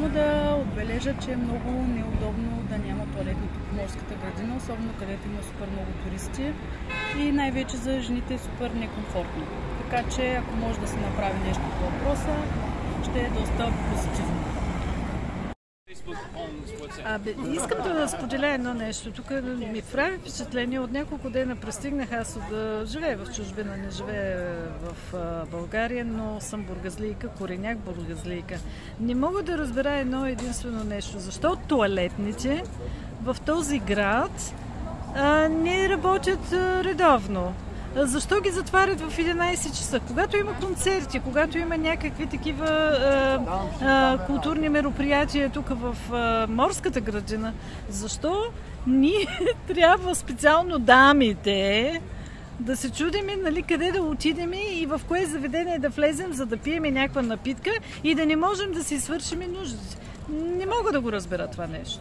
Само да отбележа, че е много неудобно да няма тоалетни в морската градина, особено където има супер много туристи и най-вече за жените е супер некомфортно. Така че ако може да се направи нещо по въпроса, ще е доста позитивно. Искам да споделя едно нещо. Тук ми прави впечатление. От няколко дена пристигнах. Аз живея в чужбина, не живея в България, но съм бургазлийка, кореняк бургазлийка. Не мога да разбера едно единствено нещо. Защо тоалетните в този град не работят редовно? Защо ги затварят в 11 часа? Когато има концерти, когато има някакви такива културни мероприятия тук в морската градина, защо ние трябва специално дамите да се чудиме, нали, къде да отидем и в кое заведение да влезем, за да пием някаква напитка и да не можем да си свършим нуждите? Не мога да го разбера това нещо.